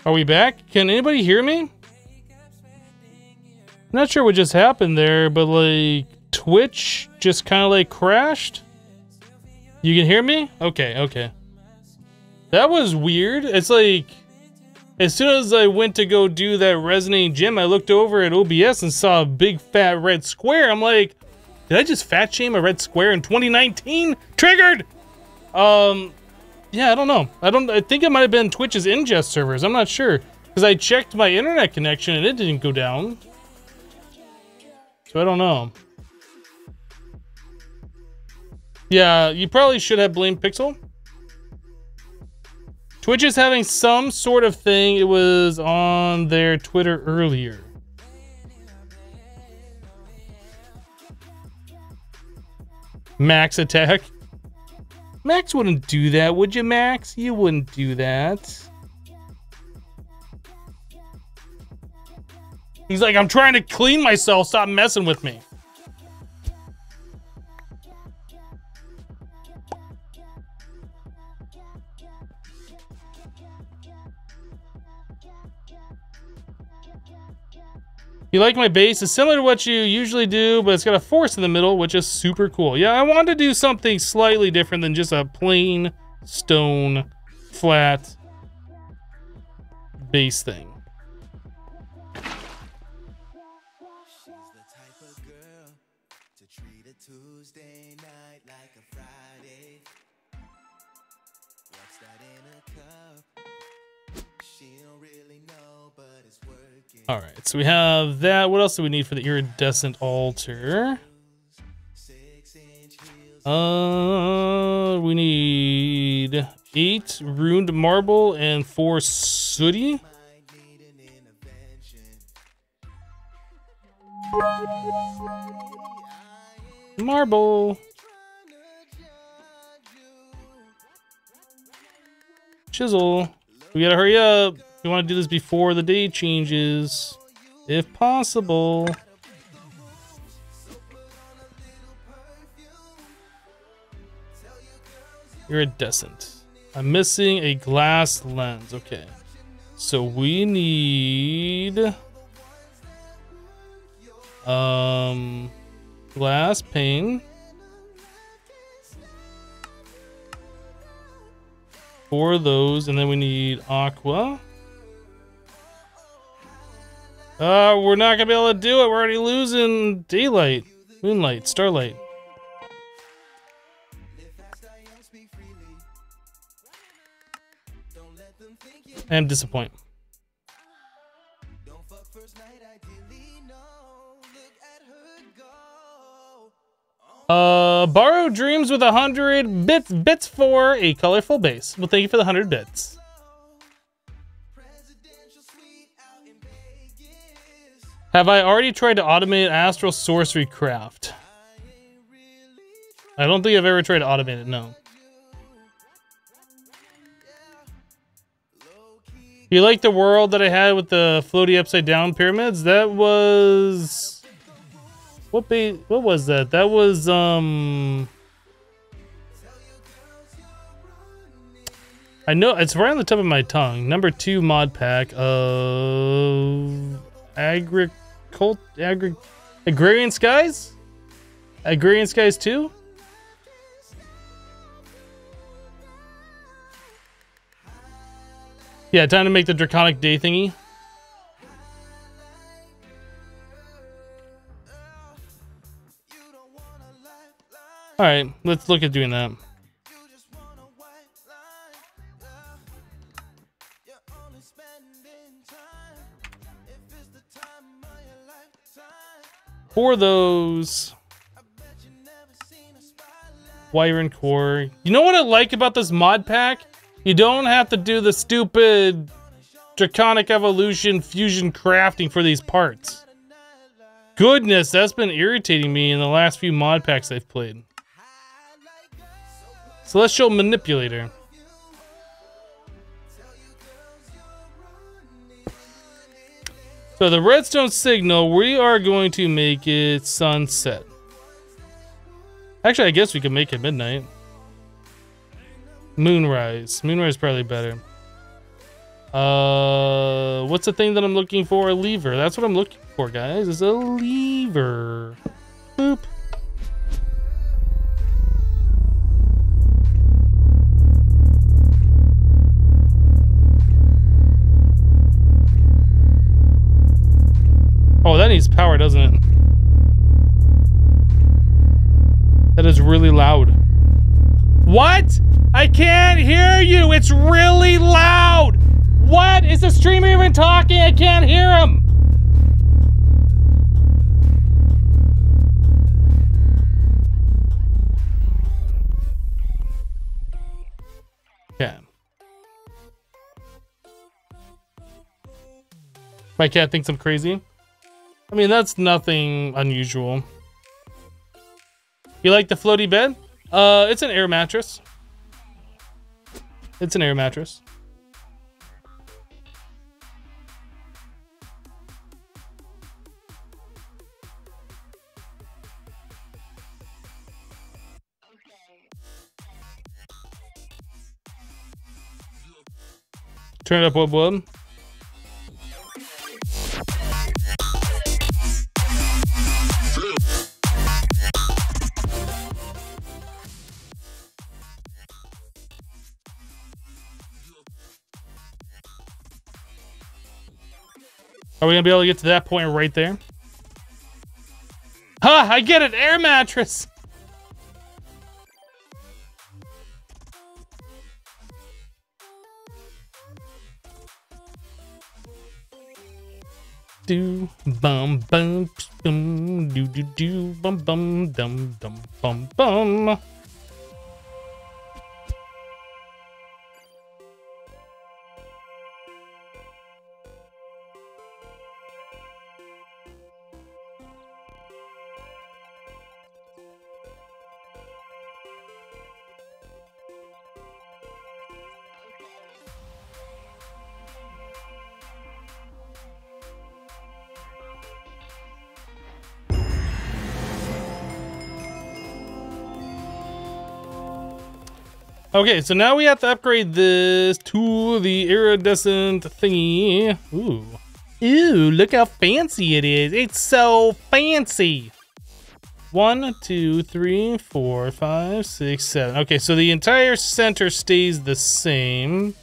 Are we back? Can anybody hear me? I'm not sure what just happened there, but like Twitch just kind of like crashed. You can hear me? Okay, okay. That was weird. It's like, as soon as I went to go do that resonating gem, I looked over at OBS and saw a big fat red square. I'm like, did I just fat shame a red square in 2019? Triggered! Yeah, I don't know. I think it might have been Twitch's ingest servers. I'm not sure. Because I checked my internet connection and it didn't go down. So I don't know. Yeah, you probably should have blamed Pixel. Twitch is having some sort of thing. It was on their Twitter earlier. Max attack. Max wouldn't do that, would you, Max? You wouldn't do that. He's like, I'm trying to clean myself. Stop messing with me. You like my base? It's similar to what you usually do, but it's got a force in the middle, which is super cool. Yeah, I wanted to do something slightly different than just a plain stone flat base thing. All right, so we have that. What else do we need for the iridescent altar? We need 8 ruined marble and 4 sooty. Marble. Chisel. We gotta hurry up. We want to do this before the day changes, if possible. Iridescent. I'm missing a glass lens. Okay. So we need glass pane. 4 of those, and then we need aqua. We're not gonna be able to do it. We're already losing daylight, moonlight, starlight. I am disappointed. Borrow dreams with 100 bits for a colorful base. Well, thank you for the 100 bits. Have I already tried to automate Astral Sorcery Craft? I don't think I've ever tried to automate it, no. You like the world that I had with the floaty upside down pyramids? That was... What was that? That was, I know, it's right on the tip of my tongue. Number 2 mod pack of... Agrarian Skies? Agrarian Skies 2? Yeah, time to make the Draconic Day thingy. Alright, let's look at doing that. For those Wyvern core. You know what I like about this mod pack? You don't have to do the stupid Draconic Evolution fusion crafting for these parts. Goodness, that's been irritating me in the last few mod packs I've played. Celestial Manipulator. So the redstone signal, we are going to make it sunset. Actually, I guess we could make it midnight. Moonrise. Moonrise is probably better. What's the thing that I'm looking for? A lever. That's what I'm looking for, guys. Is a lever. Boop. Oh, that needs power, doesn't it? That is really loud. What? I can't hear you. It's really loud. What? Is the streamer even talking? I can't hear him. Okay. My cat thinks I'm crazy. I mean, that's nothing unusual. You like the floaty bed? It's an air mattress. It's an air mattress. Turn it up, wub. Are we gonna be able to get to that point right there? Ha! I get it! Air mattress! Do bum bum bum do do do bum bum dum dum bum bum. Okay, so now we have to upgrade this to the iridescent thingy. Ooh. Ooh, look how fancy it is. It's so fancy. 1, 2, 3, 4, 5, 6, 7. Okay, so the entire center stays the same.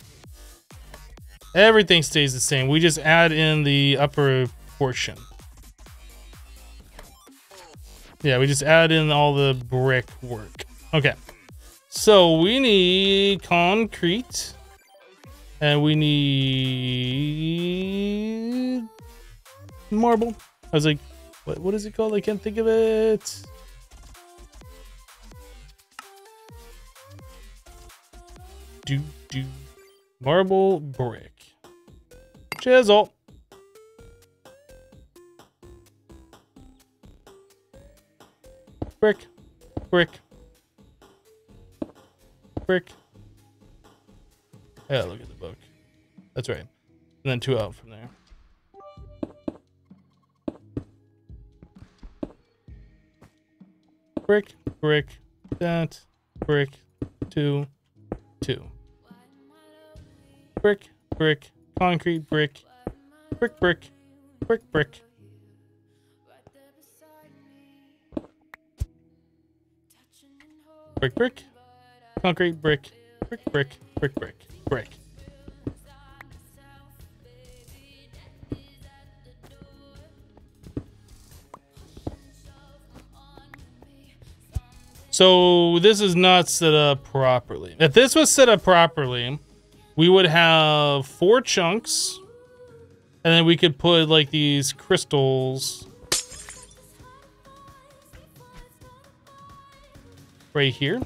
Everything stays the same. We just add in the upper portion. Yeah, we just add in all the brick work. Okay. So we need concrete, and we need marble. I was like, what is it called? I can't think of it. Marble brick. Chisel. Brick. Yeah, look at the book. That's right. And then 2 out from there. Brick, that, brick, 2, 2. Brick, concrete, brick, brick, concrete, brick, brick. So this is not set up properly. If this was set up properly, we would have 4 chunks, and then we could put like these crystals right here.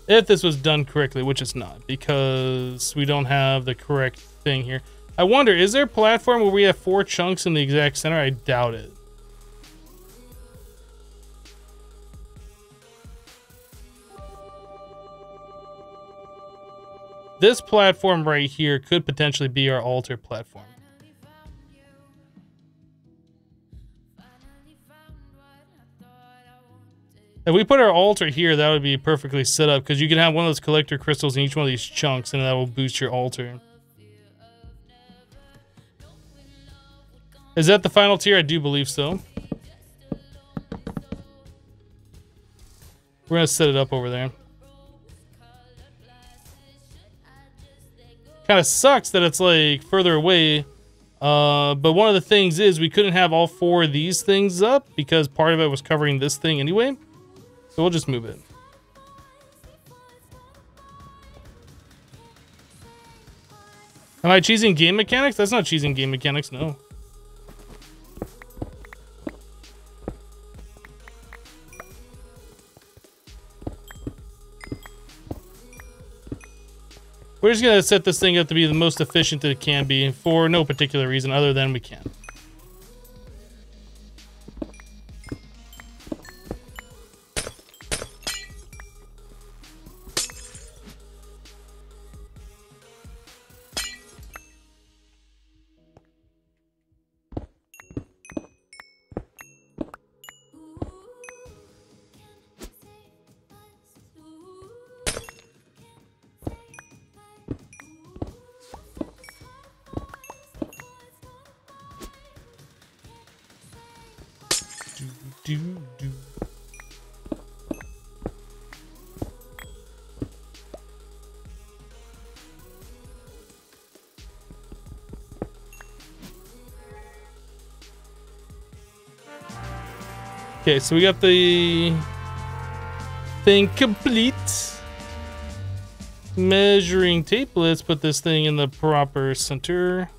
If this was done correctly, which it's not, because we don't have the correct thing here. I wonder, is there a platform where we have 4 chunks in the exact center? I doubt it. This platform right here could potentially be our altar platform. If we put our altar here, that would be perfectly set up because you can have one of those collector crystals in each one of these chunks, and that will boost your altar. Is that the final tier? I do believe so. We're gonna set it up over there. Kind of sucks that it's like further away, but one of the things is we couldn't have all 4 of these things up because part of it was covering this thing anyway. So we'll just move it. Am I cheesing game mechanics? That's not cheesing game mechanics, no. We're just gonna set this thing up to be the most efficient that it can be for no particular reason other than we can. Okay, so we got the thing complete. Measuring tape. Let's put this thing in the proper center.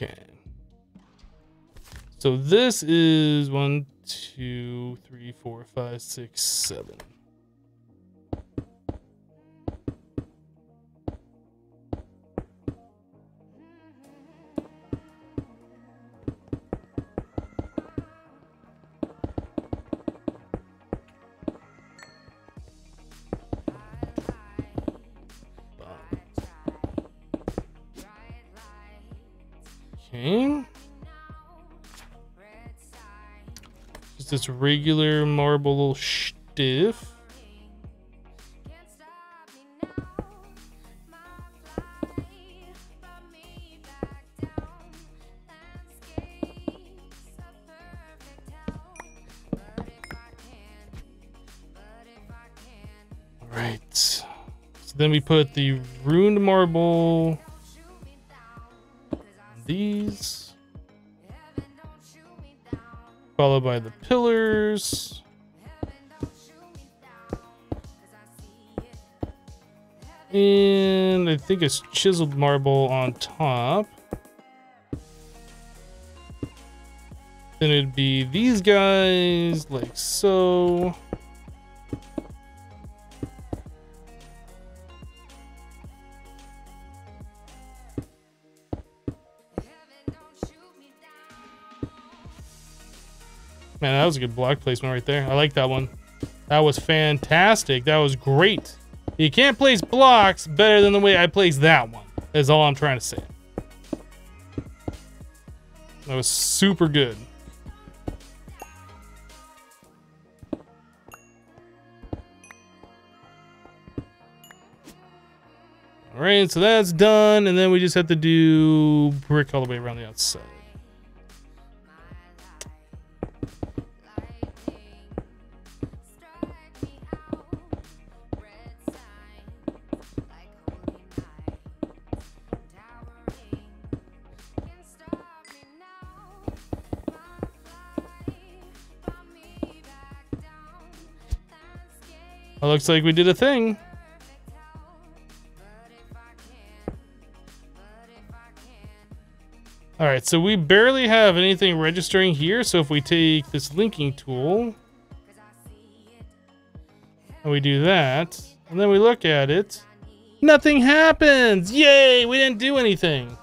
Okay. So this is 1, 2, 3, 4, 5, 6, 7. Okay. Just this regular marble stiff. All right. So then we put the runed marble. These, followed by the pillars, and I think it's chiseled marble on top. Then it'd be these guys like so. Man, that was a good block placement right there. I like that one. That was fantastic. That was great. You can't place blocks better than the way I placed that one. Is all I'm trying to say. That was super good. All right, so that's done. And then we just have to do brick all the way around the outside. Well, looks like we did a thing. All right, so we barely have anything registering here. So if we take this linking tool, And we do that. And then we look at it. Nothing happens! Yay! We didn't do anything.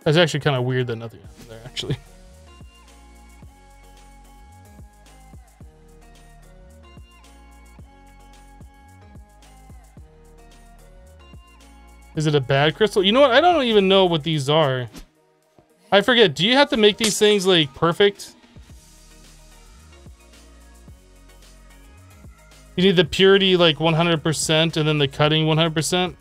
That's actually kind of weird that nothing happened there, actually. Is it a bad crystal? You know what? I don't even know what these are. I forget. Do you have to make these things, like, perfect? You need the purity, like, 100% and then the cutting 100%?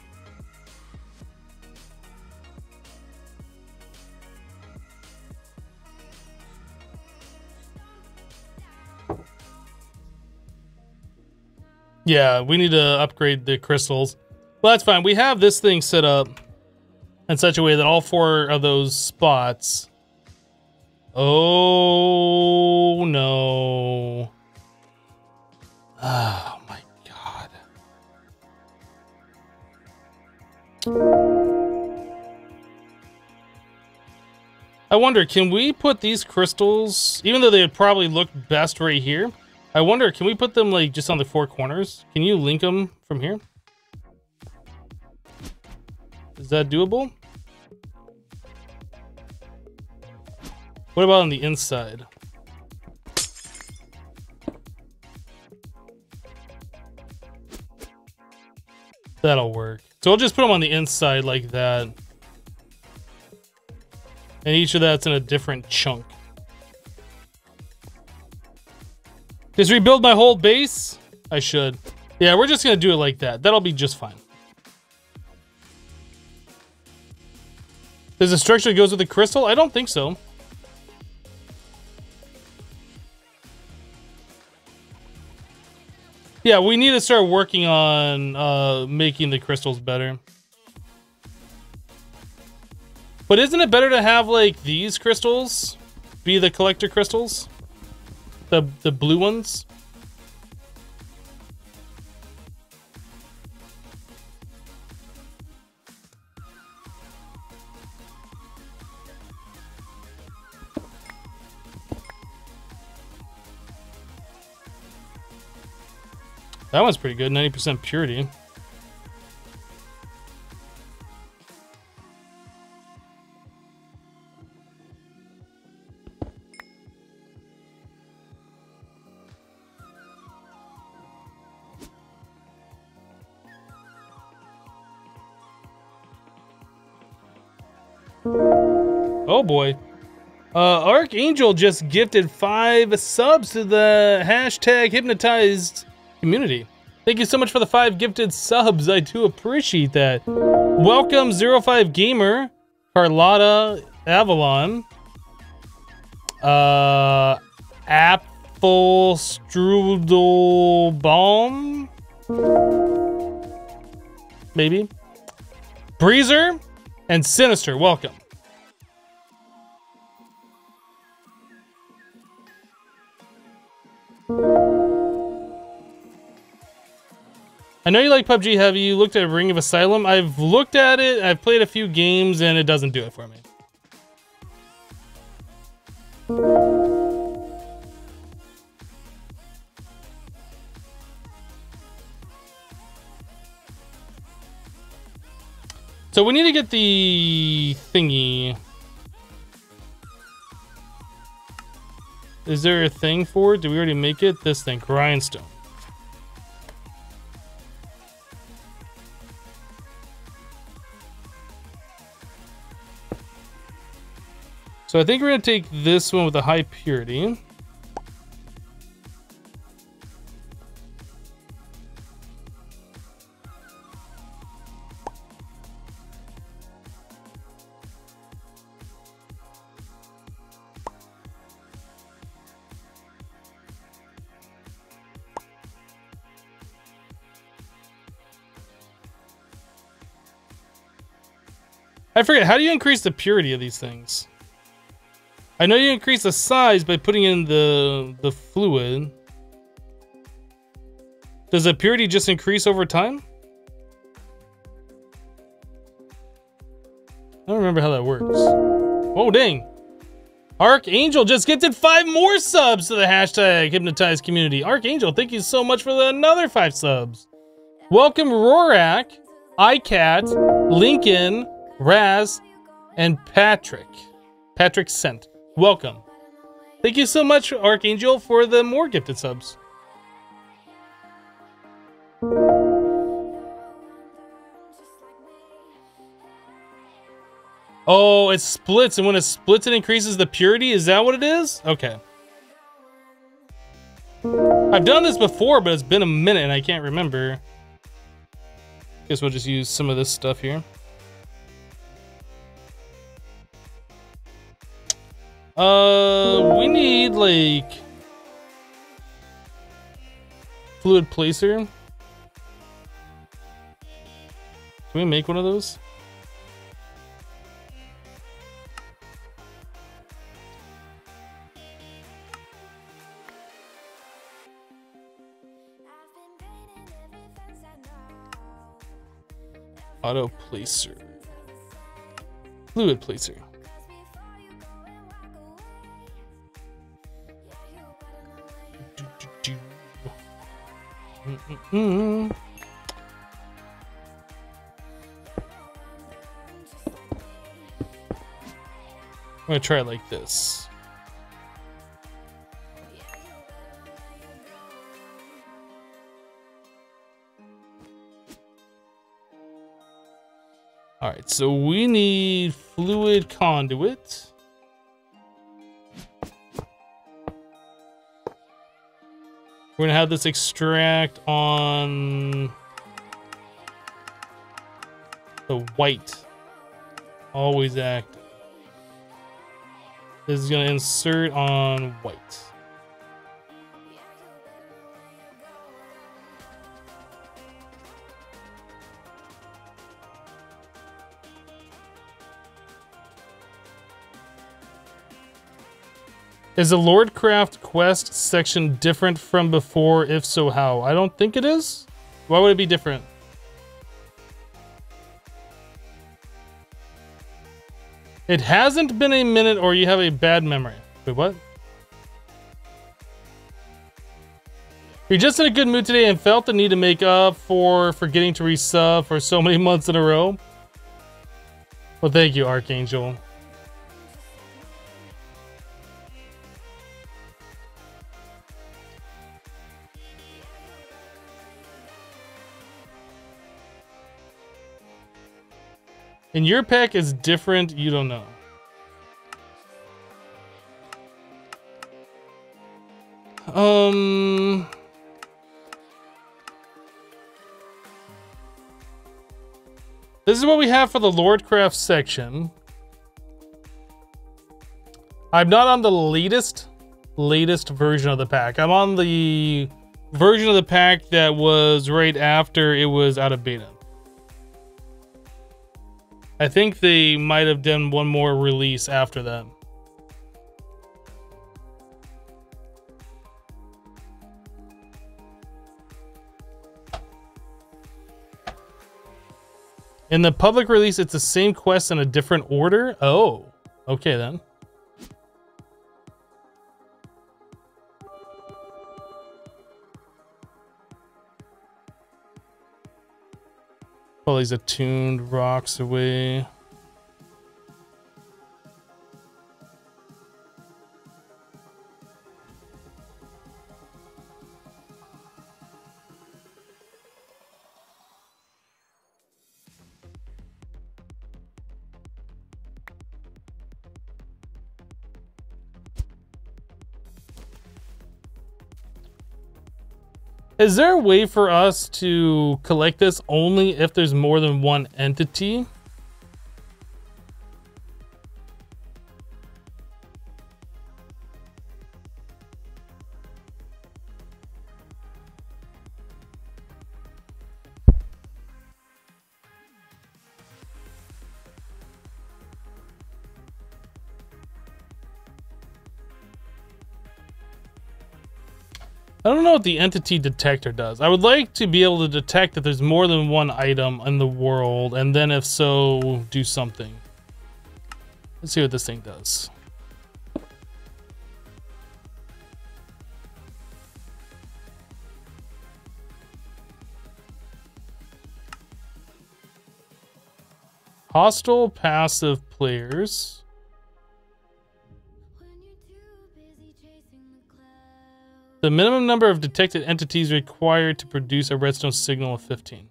Yeah, we need to upgrade the crystals. Well, that's fine. We have this thing set up in such a way that all 4 of those spots... Oh, no. Oh, my God. I wonder, can we put these crystals... Even though they would probably look best right here... I wonder, can we put them, like, just on the 4 corners? Can you link them from here? Is that doable? What about on the inside? That'll work. So we'll just put them on the inside like that. And each of that's in a different chunk. Just rebuild my whole base? I should. Yeah, we're just gonna do it like that. That'll be just fine. Does the structure that goes with the crystal? I don't think so. Yeah, we need to start working on making the crystals better. But isn't it better to have, like, these crystals be the collector crystals? The blue ones? That one's pretty good, 90% purity. Oh boy. Archangel just gifted 5 subs to the hashtag hypnotized community. Thank you so much for the 5 gifted subs. I do appreciate that. Welcome 05 Gamer, Carlotta Avalon, Apple Strudel Balm, maybe, Breezer, and Sinister. Welcome. I know you like PUBG. Have you looked at Ring of Asylum? I've looked at it, I've played a few games, and it doesn't do it for me. So we need to get the thingy. Is there a thing for it? Did we already make it? This thing, grindstone. So I think we're gonna take this one with a high purity. I forget, how do you increase the purity of these things? I know you increase the size by putting in the fluid. Does the purity just increase over time? I don't remember how that works. Oh, dang. Archangel just gifted 5 more subs to the hashtag hypnotized community. Archangel, thank you so much for another 5 subs. Welcome Rorak, iCat, Lincoln, Raz, and Patrick. Patrick Sent. Welcome. Thank you so much, Archangel, for the more gifted subs. Oh, it splits, and when it splits, it increases the purity? Is that what it is? Okay. I've done this before, but it's been a minute, and I can't remember. Guess we'll just use some of this stuff here. We need, like... fluid placer. Can we make one of those? Auto placer. Fluid placer. I'm gonna try it like this. All right, so we need fluid conduit. We're gonna have this extract on the white, always active. This is gonna insert on white. Is the Lordcraft quest section different from before? If so, how? I don't think it is. Why would it be different? It hasn't been a minute, or you have a bad memory. Wait, what? You're just in a good mood today and felt the need to make up for forgetting to resub for so many months in a row? Well, thank you, Archangel. And your pack is different, you don't know. This is what we have for the Lordcraft section. I'm not on the latest version of the pack. I'm on the version of the pack that was right after it was out of beta. I think they might have done one more release after that. In the public release, it's the same quest in a different order? Oh, okay then. Pull these attuned rocks away. Is there a way for us to collect this only if there's more than one entity? I don't know what the entity detector does. I would like to be able to detect that there's more than one item in the world, and then if so, do something. Let's see what this thing does. Hostile passive players. The minimum number of detected entities required to produce a redstone signal of 15.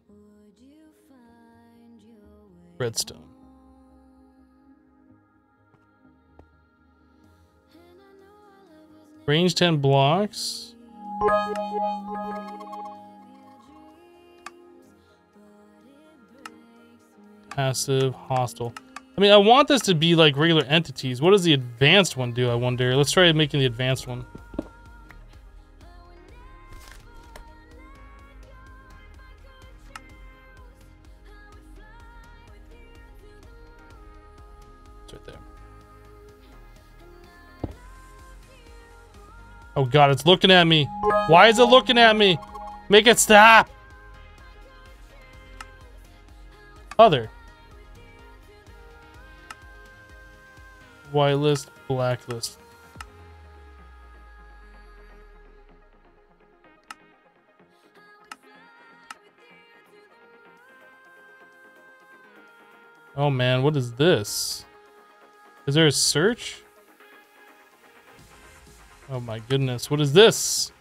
Redstone. Range 10 blocks. Passive, hostile. I mean, I want this to be like regular entities. What does the advanced one do, I wonder? Let's try making the advanced one. It's right there. Oh god, it's looking at me. Why is it looking at me? Make it stop! Other. Whitelist, blacklist. Oh man, what is this? Is there a search? Oh my goodness, what is this?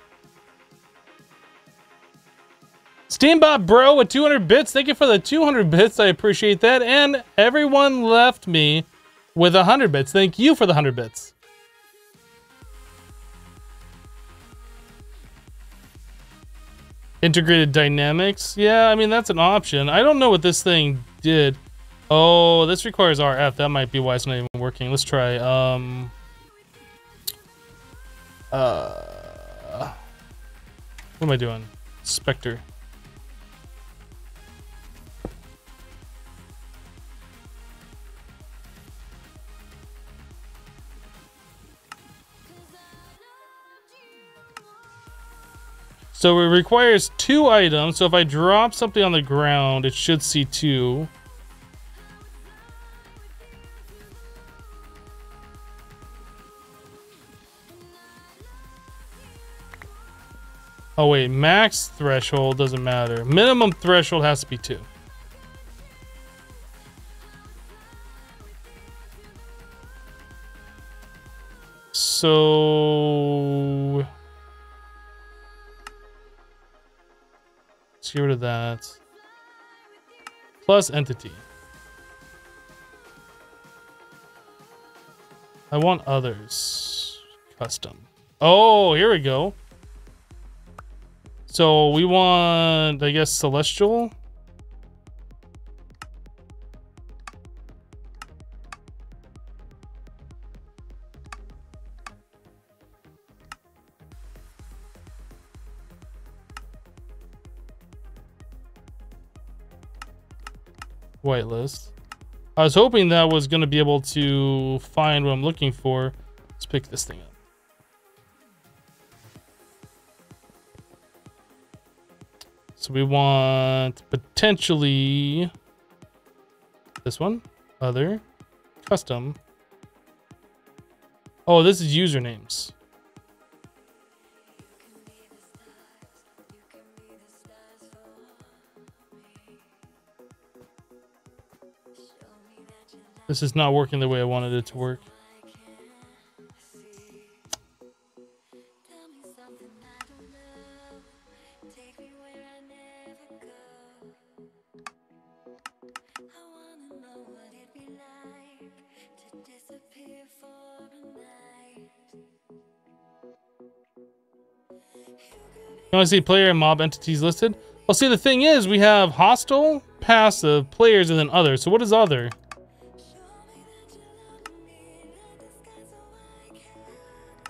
Steambot bro with 200 bits. Thank you for the 200 bits. I appreciate that. And everyone left me with 100 bits. Thank you for the 100 bits. Integrated dynamics. Yeah, I mean, that's an option. I don't know what this thing did. Oh, this requires RF. That might be why it's not even working. Let's try. What am I doing? Spectre. So it requires 2 items. So if I drop something on the ground, it should see 2. Oh wait, max threshold doesn't matter. Minimum threshold has to be 2. So let's get rid of that. Plus entity. I want others. Custom. Oh, here we go. So we want, I guess, celestial. Whitelist. I was hoping that was going to be able to find what I'm looking for. Let's pick this thing up. So we want potentially this one, other, custom. Oh, this is usernames. This is not working the way I wanted it to work. You want to see player and mob entities listed? Well, see, the thing is, we have hostile, passive, players, and then other. So what is other?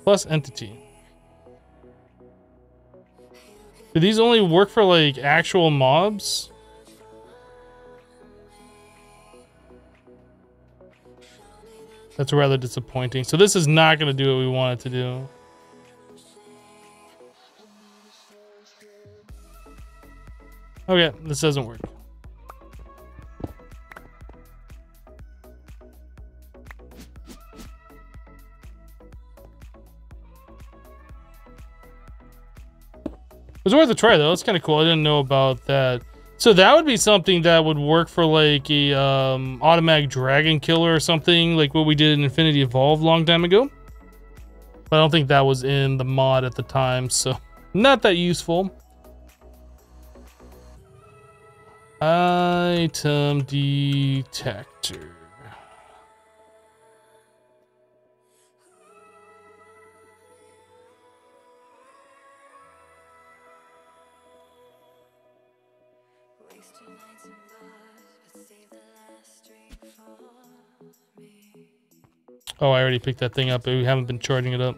Plus entity. Do these only work for, like, actual mobs? That's rather disappointing. So this is not going to do what we want it to do. Okay, this doesn't work. It was worth a try though. It's kind of cool. I didn't know about that. So that would be something that would work for like a automatic dragon killer or something, like what we did in Infinity Evolved a long time ago. But I don't think that was in the mod at the time, so not that useful. Item detector. Oh, I already picked that thing up, but we haven't been charging it up.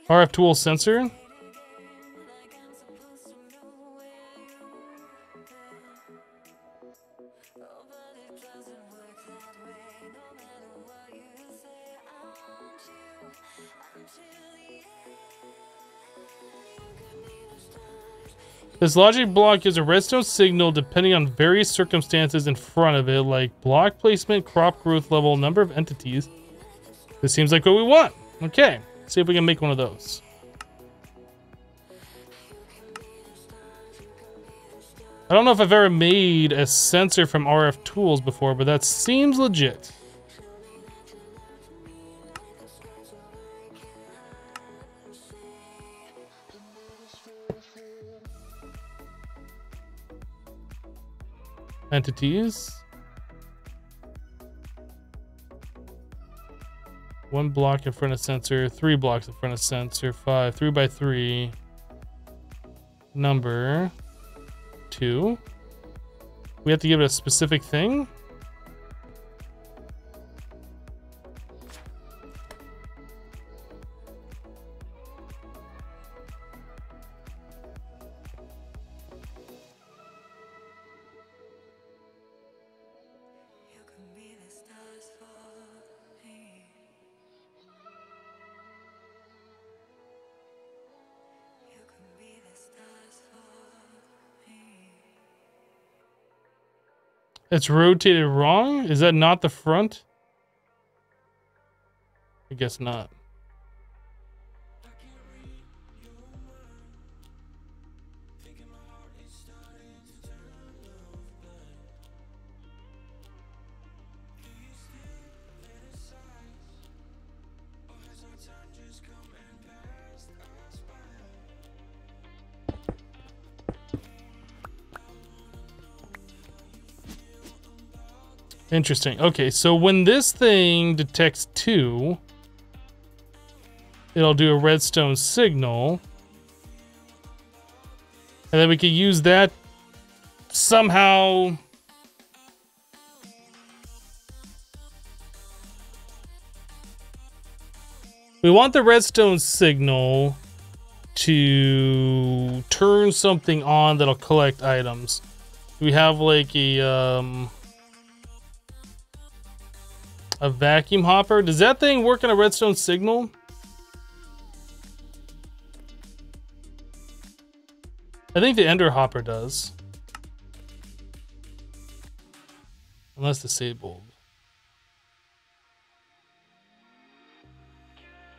RF tool sensor. This logic block gives a redstone signal depending on various circumstances in front of it, like block placement, crop growth level, number of entities. This seems like what we want. Okay, see if we can make one of those. I don't know if I've ever made a sensor from RF tools before, but that seems legit. Entities. 1 block in front of sensor, 3 blocks in front of sensor, 5, 3 by 3. Number 2. We have to give it a specific thing. It's rotated wrong? Is that not the front? I guess not. Interesting. Okay, so when this thing detects 2, it'll do a redstone signal. And then we could use that somehow. We want the redstone signal to turn something on that'll collect items. We have like a vacuum hopper. Does that thing work on a redstone signal? I think the ender hopper does. Unless disabled.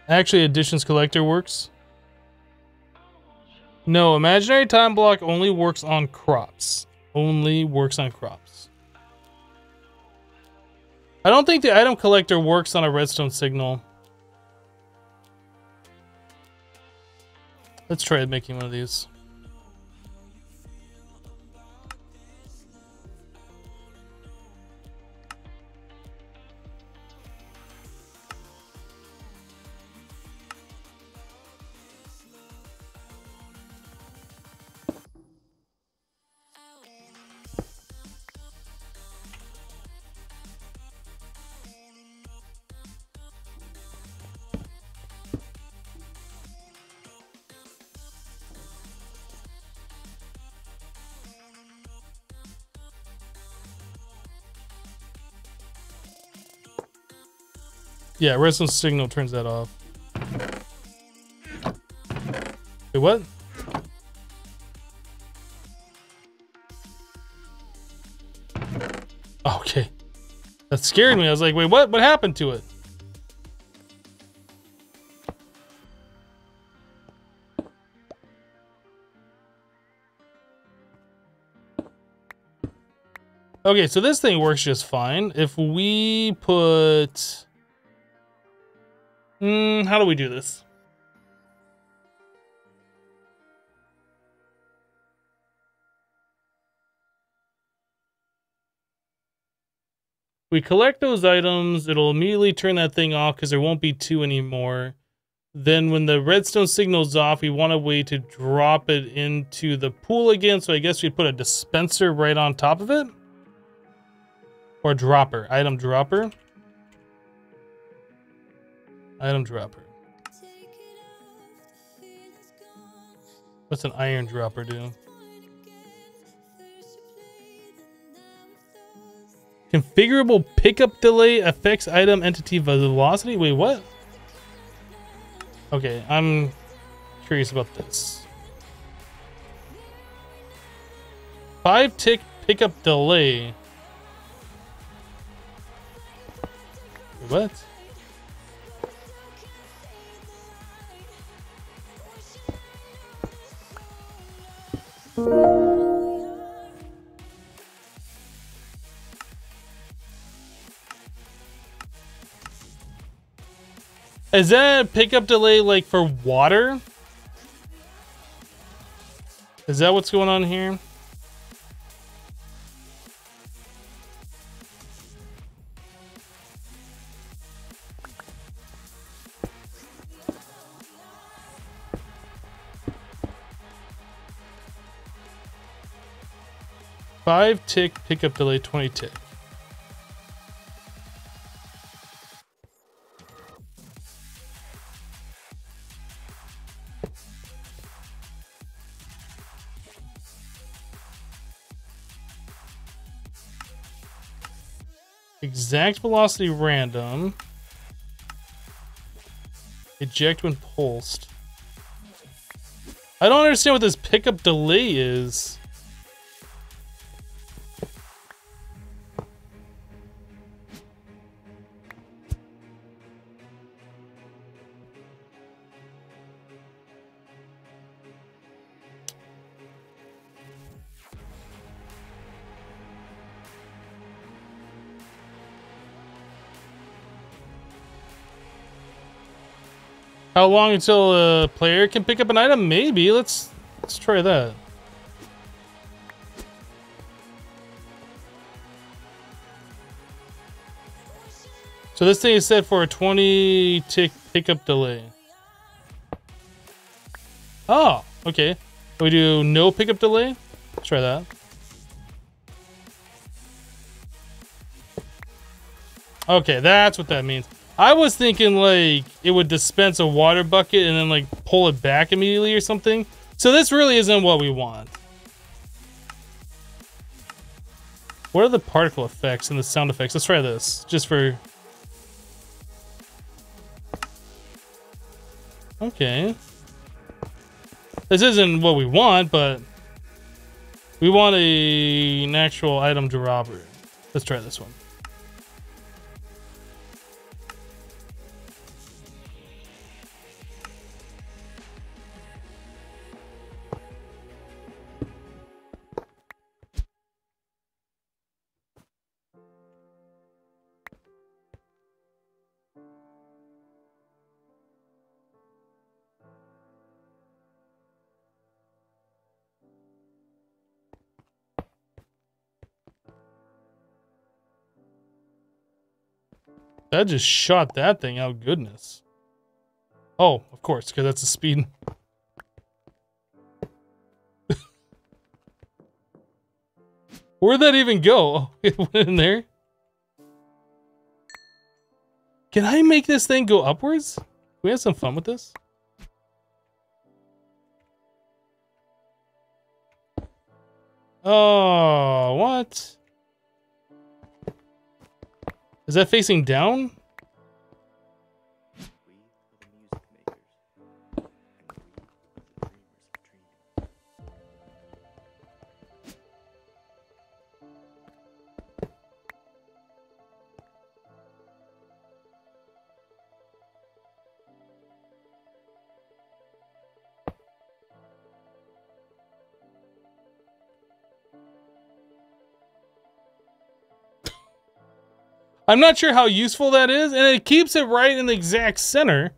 Actually, additions collector works. No, imaginary time block only works on crops. Only works on crops. I don't think the item collector works on a redstone signal. Let's try making one of these. Yeah, redstone signal turns that off. Wait, what? Okay. That scared me. I was like, wait, what? What happened to it? Okay, so this thing works just fine. If we put... how do we do this? We collect those items, it'll immediately turn that thing off because there won't be two anymore. Then when the redstone signal's off, we want a way to drop it into the pool again, so I guess we'd put a dispenser right on top of it? Or dropper, item dropper. Item dropper. What's an iron dropper do? Configurable pickup delay affects item entity velocity? Wait, what? Okay, I'm curious about this. 5-tick pickup delay. What? Is that pickup delay like for water? Is that what's going on here? Five-tick pickup delay, 20-tick. Exact velocity random. Eject when pulsed. I don't understand what this pickup delay is. How long until a player can pick up an item? Maybe. Let's try that. So this thing is set for a 20-tick pickup delay. Oh, okay. We do no pickup delay? Let's try that. Okay, that's what that means. I was thinking like it would dispense a water bucket and then like pull it back immediately or something. So this really isn't what we want. What are the particle effects and the sound effects? Let's try this just for... Okay. This isn't what we want, but we want an actual item dropper. Let's try this one. That just shot that thing out. Goodness. Oh, of course, because that's the speed. Where'd that even go? Oh, it went in there. Can I make this thing go upwards? Can we have some fun with this? Oh, what? Is that facing down? I'm not sure how useful that is, and it keeps it right in the exact center.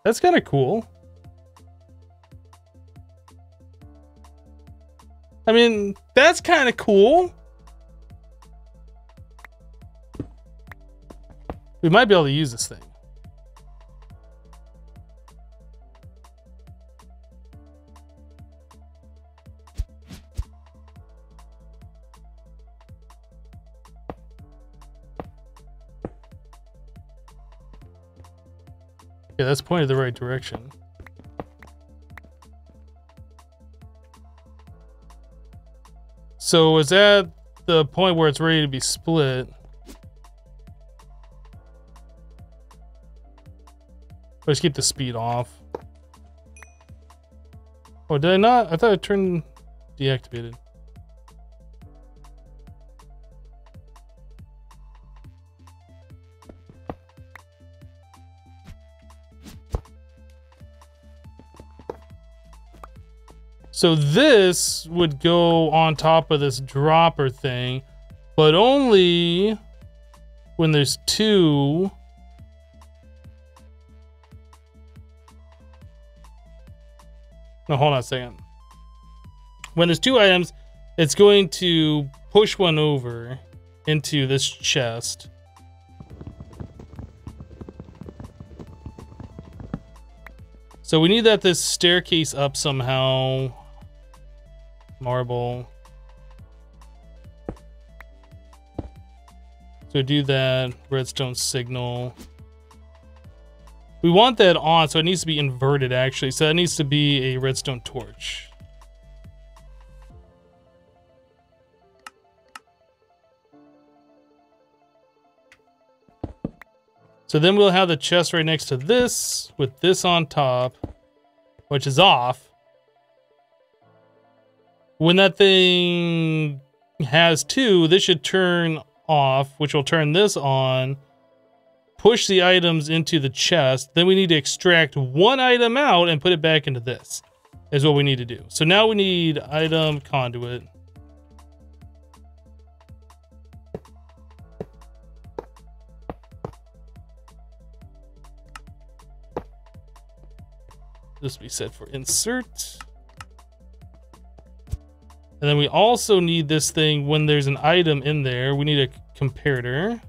That's kind of cool. I mean, that's kind of cool. We might be able to use this thing. Yeah, that's pointed the right direction. So is that the point where it's ready to be split? Let's keep the speed off. Oh, did I not? I thought it turned deactivated. So this would go on top of this dropper thing, but only when there's two. No, hold on a second. When there's two items, it's going to push one over into this chest. So we need that this staircase up somehow. Marble. So do that. Redstone signal. We want that on, so it needs to be inverted actually. So that needs to be a redstone torch. So then we'll have the chest right next to this with this on top, which is off. When that thing has two, this should turn off, which will turn this on. Push the items into the chest. Then we need to extract one item out and put it back into this, is what we need to do. So now we need item conduit. This will be set for insert. And then we also need this thing when there's an item in there. We need a comparator.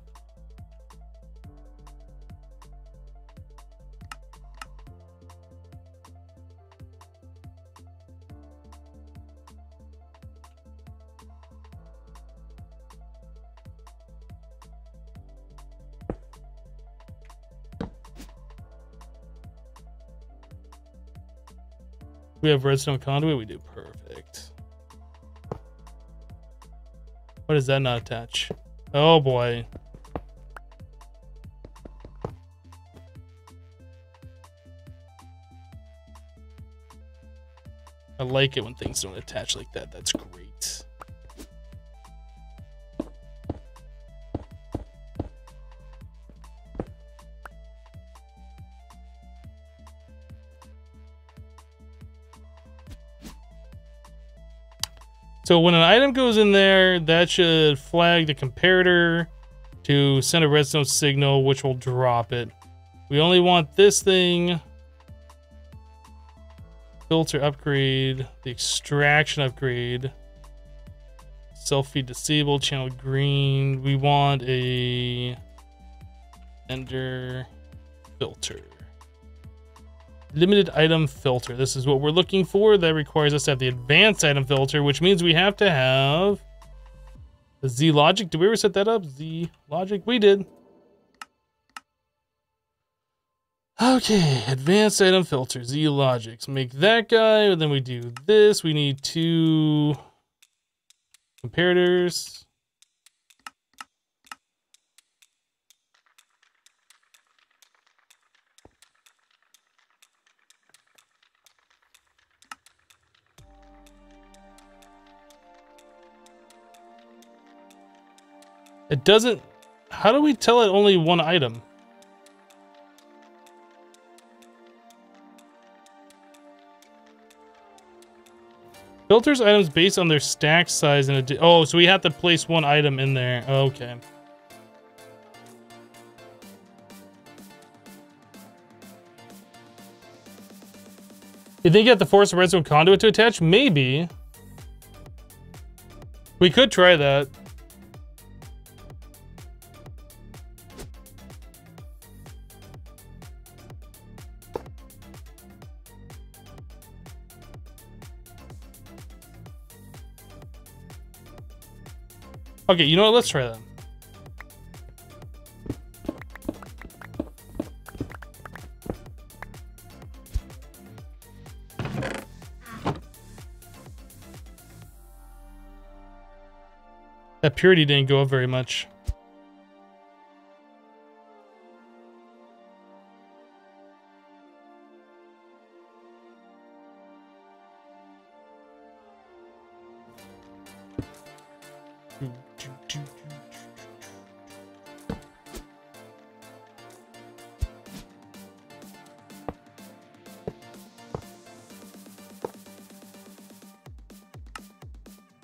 We have redstone conduit. We do perfect. What does that not attach? Oh boy. I like it when things don't attach like that. That's great. So when an item goes in there, that should flag the comparator to send a redstone signal, which will drop it. We only want this thing. Filter upgrade, the extraction upgrade. Self-feed disabled, channel green. We want a ender filter. Limited item filter. This is what we're looking for. That requires us to have the advanced item filter, which means we have to have the Z logic. Did we ever set that up? Z logic? We did. Okay, advanced item filter, Z logics. Make that guy, and then we do this. We need two comparators. It doesn't... How do we tell it only one item? Filters items based on their stack size and oh, so we have to place one item in there. Okay. You think you have to force a redstone conduit to attach? Maybe. We could try that. Okay, you know what? Let's try that. That purity didn't go up very much.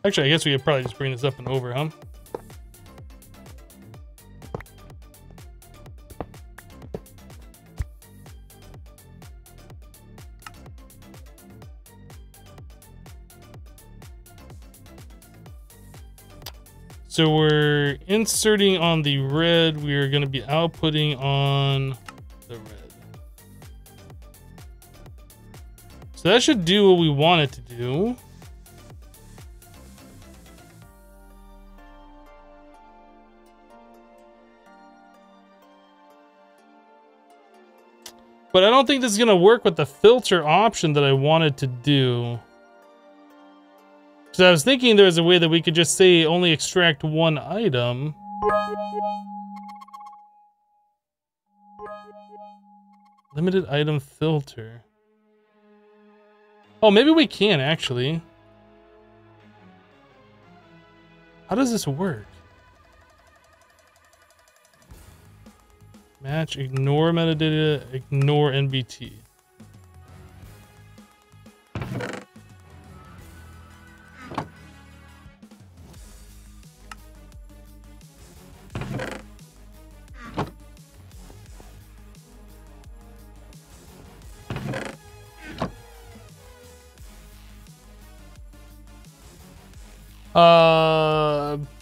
Actually, I guess we could probably just bring this up and over, huh? So we're inserting on the red, we are going to be outputting on the red. So that should do what we want it to do. But I don't think this is going to work with the filter option that I wanted to do. So I was thinking there was a way that we could just say only extract one item. Limited item filter. Oh, maybe we can actually. How does this work? Match, ignore metadata, ignore NBT.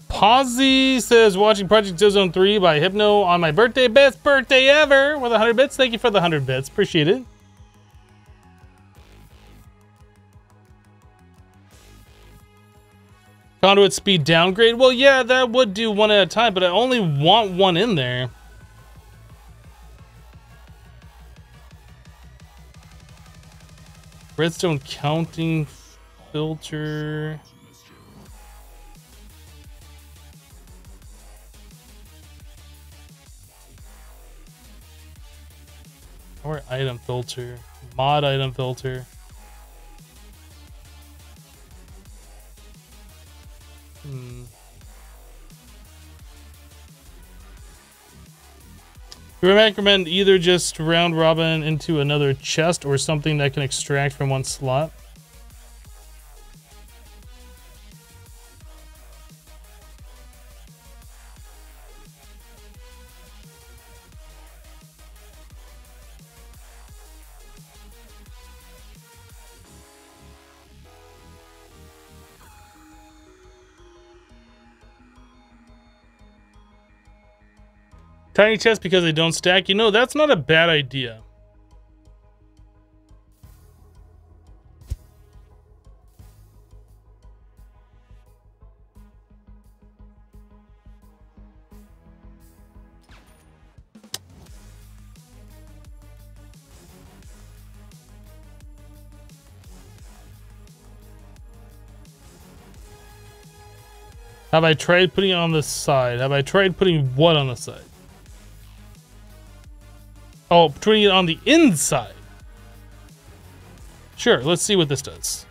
Posy says, watching Project Ozone 3 by Hypno on my birthday. Best birthday ever with 100 bits. Thank you for the 100 bits. Appreciate it. Conduit speed downgrade. Well, yeah, that would do one at a time, but I only want one in there. Redstone counting filter. Or item filter, mod item filter. We recommend either just round robin into another chest or something that can extract from one slot. Tiny chests because they don't stack. You know, that's not a bad idea. Have I tried putting it on the side? Have I tried putting what on the side? Oh, putting it on the inside. Sure, let's see what this does.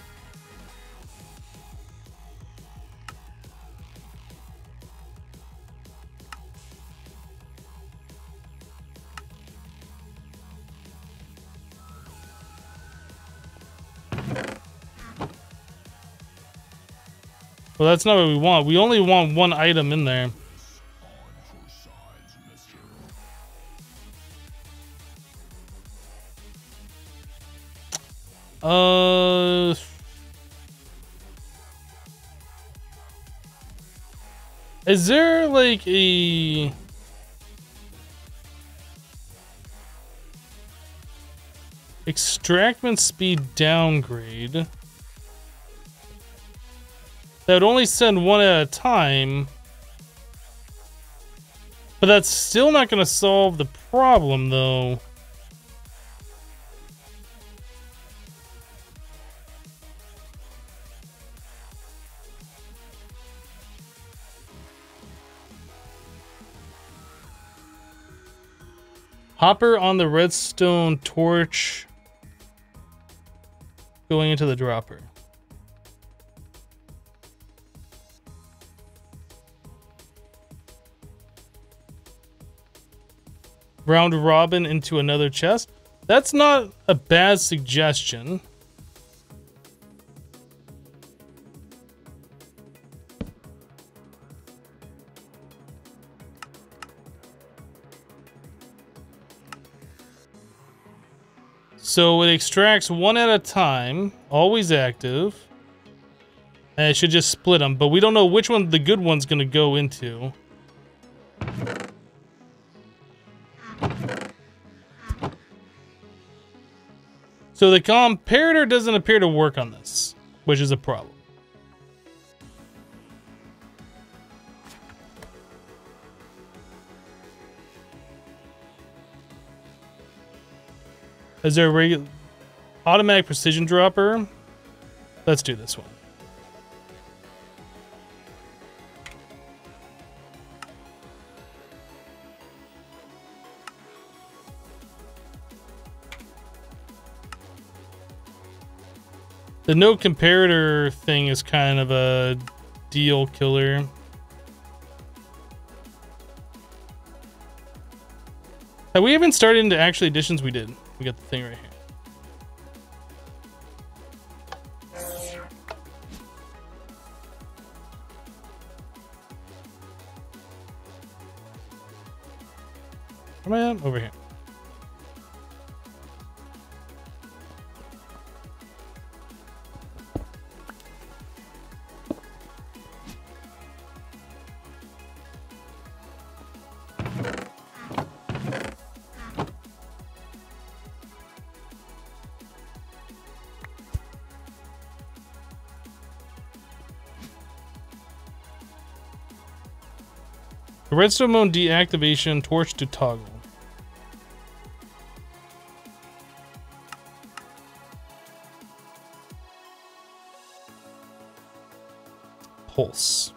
Well, that's not what we want. We only want one item in there. Is there like a extractment speed downgrade that would only send one at a time, but that's still not going to solve the problem though? Hopper on the redstone torch going into the dropper. Round robin into another chest. That's not a bad suggestion. So it extracts one at a time, always active. And it should just split them, but we don't know which one the good one's gonna go into. So the comparator doesn't appear to work on this, which is a problem. Is there a regular automatic precision dropper? Let's do this one. The no comparator thing is kind of a deal killer. Have we even started into actual additions? We did. We got the thing right here. Come on, over here. The redstone mode deactivation torch to toggle. Pulse.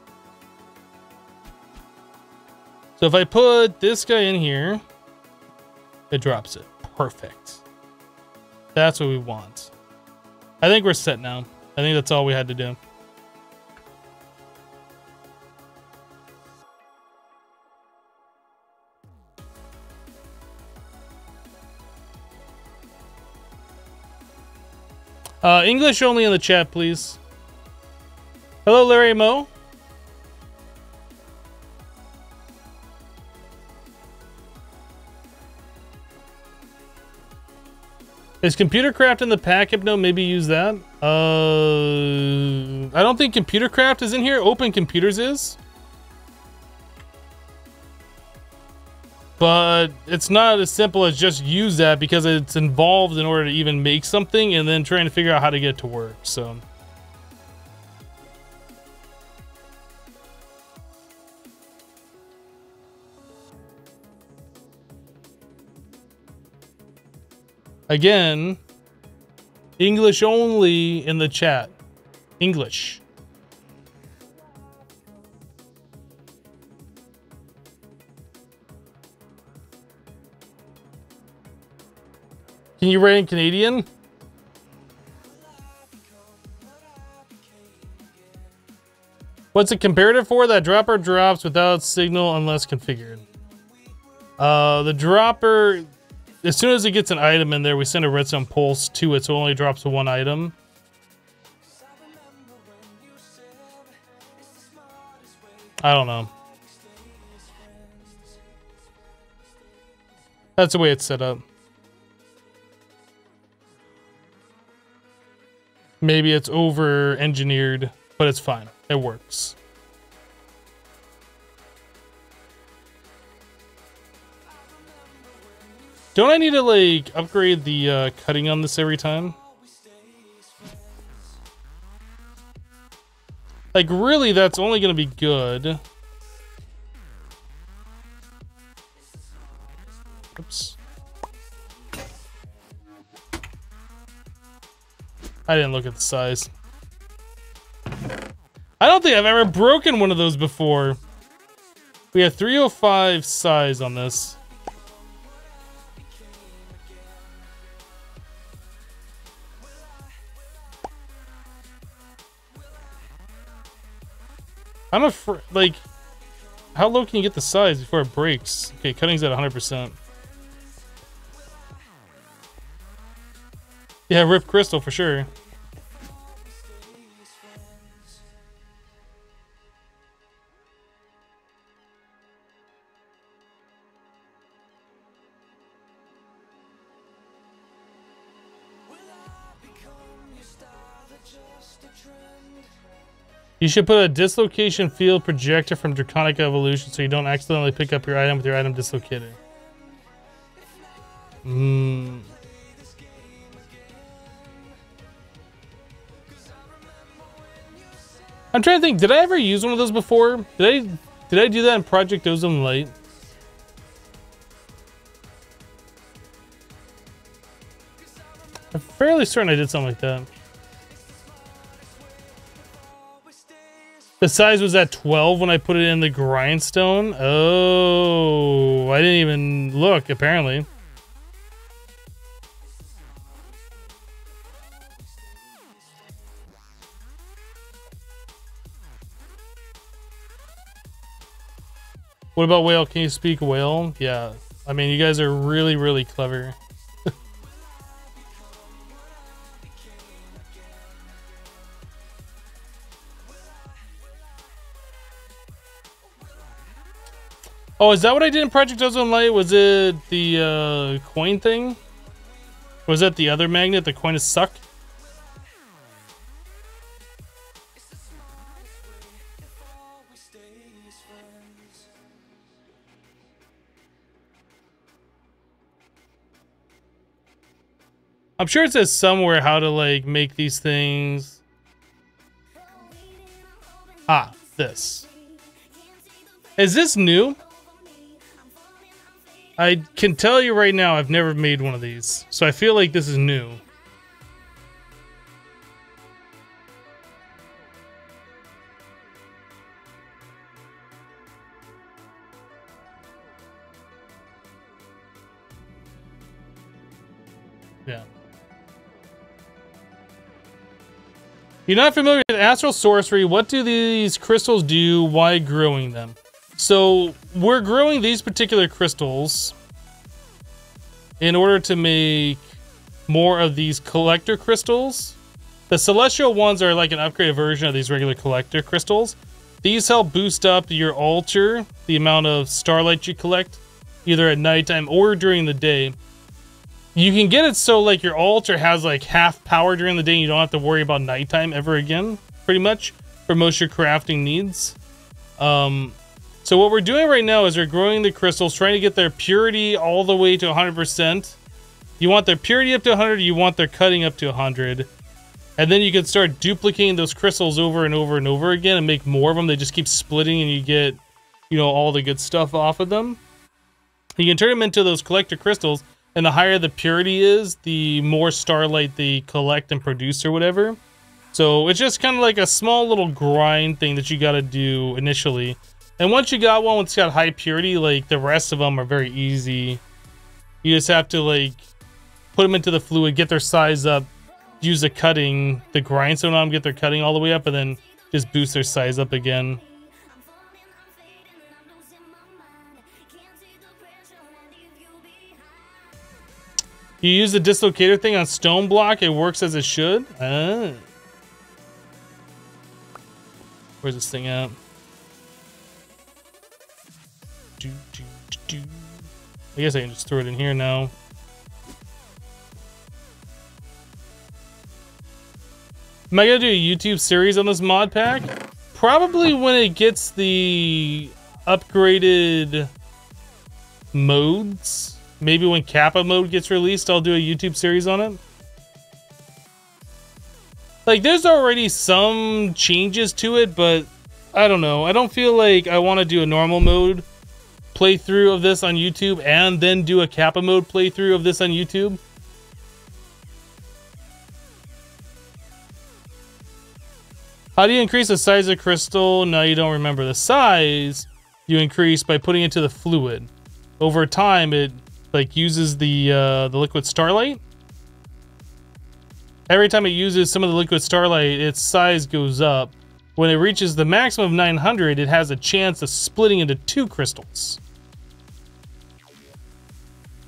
So if I put this guy in here, it drops it. Perfect. That's what we want. I think we're set now. I think that's all we had to do. English only in the chat, please. Hello, Larry Mo. Is computer craft in the pack, Hypno? Maybe use that. I don't think computer craft is in here. Open Computers is. But it's not as simple as just use that, because it's involved in order to even make something and then trying to figure out how to get it to work. So again, English only in the chat. English. Can you write in Canadian? What's it comparative for? That dropper drops without signal unless configured. The dropper, as soon as it gets an item in there, we send a redstone pulse to it, so it only drops one item. I don't know. That's the way it's set up. Maybe it's over engineered, but it's fine. It works. Don't I need to like upgrade the cutting on this every time? Like really, that's only gonna be good. Oops. I didn't look at the size. I don't think I've ever broken one of those before. We have 305 size on this. I'm afraid, like, how low can you get the size before it breaks? Okay, cutting's at 100%. Yeah, ripped crystal for sure. You should put a dislocation field projector from Draconic Evolution so you don't accidentally pick up your item with your item dislocated. I'm trying to think, did I ever use one of those before? Did I do that in Project Ozone Light? I'm fairly certain I did something like that. The size was at 12 when I put it in the grindstone. Oh, I didn't even look, apparently. What about whale? Can you speak whale? Yeah. I mean, you guys are really, really clever. Oh, is that what I did in Project Ozone Light? Was it the coin thing? Was that the other magnet? The coin is suck? I'm sure it says somewhere how to like make these things. Ah, this. Is this new? I can tell you right now, I've never made one of these, so I feel like this is new. Yeah. You're not familiar with astral sorcery. What do these crystals do? Why growing them? So we're growing these particular crystals in order to make more of these collector crystals. The celestial ones are like an upgraded version of these regular collector crystals. These help boost up your altar, the amount of starlight you collect, either at nighttime or during the day. You can get it so like your altar has like half power during the day and you don't have to worry about nighttime ever again, pretty much, for most of your crafting needs. So what we're doing right now is we're growing the crystals, trying to get their purity all the way to 100%. You want their purity up to 100, you want their cutting up to 100. And then you can start duplicating those crystals over and over and over again and make more of them. They just keep splitting and you get, you know, all the good stuff off of them. You can turn them into those collector crystals, and the higher the purity is, the more starlight they collect and produce or whatever. So it's just kind of like a small little grind thing that you got to do initially. And once you got one that's got high purity, like the rest of them are very easy. You just have to like put them into the fluid, get their size up, use the cutting, the grindstone on them, get their cutting all the way up, and then just boost their size up again. You use the dislocator thing on stone block, it works as it should. Ah. Where's this thing at? I guess I can just throw it in here now. Am I gonna do a YouTube series on this mod pack? Probably when it gets the upgraded modes. Maybe when Kappa mode gets released, I'll do a YouTube series on it. Like, there's already some changes to it, but I don't know. I don't feel like I want to do a normal mode playthrough of this on YouTube and then do a Kappa mode playthrough of this on YouTube. How do you increase the size of crystal? No, you don't remember. The size you increase by putting it to the fluid. Over time, it like uses the liquid starlight. Every time it uses some of the liquid starlight, its size goes up. When it reaches the maximum of 900, it has a chance of splitting into 2 crystals,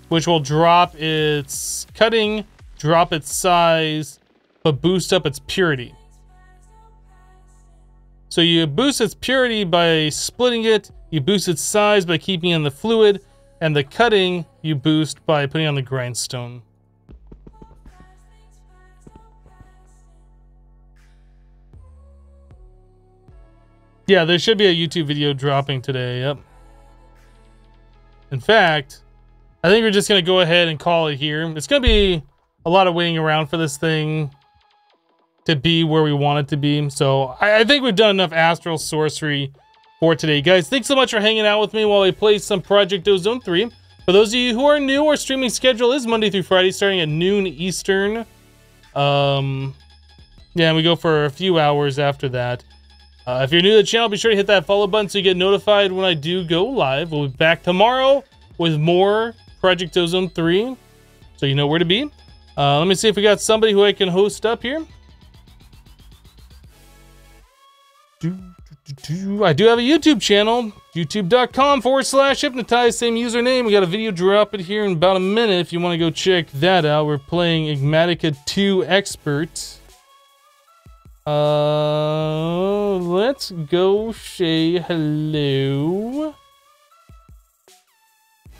which will drop its cutting, drop its size, but boost up its purity. So you boost its purity by splitting it, you boost its size by keeping it in the fluid, and the cutting you boost by putting on the grindstone. Yeah, there should be a YouTube video dropping today, yep. In fact, I think we're just going to go ahead and call it here. It's going to be a lot of waiting around for this thing to be where we want it to be. So I think we've done enough astral sorcery for today. Guys, thanks so much for hanging out with me while we play some Project Ozone 3. For those of you who are new, our streaming schedule is Monday through Friday, starting at noon Eastern. Yeah, and we go for a few hours after that. If you're new to the channel, be sure to hit that follow button so you get notified when I do go live. We'll be back tomorrow with more Project Ozone 3, so you know where to be. Let me see if we got somebody who I can host up here. I do have a YouTube channel, youtube.com/hypnotize, same username. We got a video dropping here in about a minute if you want to go check that out. We're playing Enigmatica 2 Expert. Let's go say hello.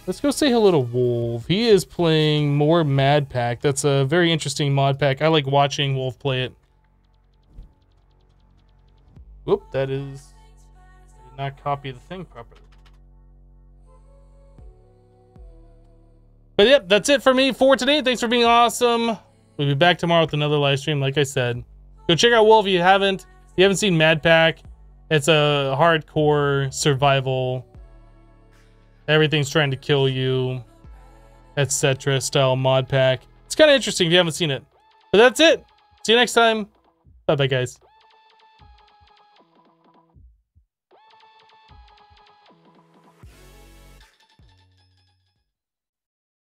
Let's go say hello to Wolf. He is playing more MODPACK. That's a very interesting mod pack. I like watching Wolf play it. Whoop, that is... I did not copy the thing properly. But yep, that's it for me for today. Thanks for being awesome. We'll be back tomorrow with another live stream, like I said. Go check out Wolf if you haven't. If you haven't seen MODPACK, it's a hardcore survival, everything's trying to kill you, etc. style mod pack. It's kind of interesting if you haven't seen it. But that's it. See you next time. Bye-bye, guys.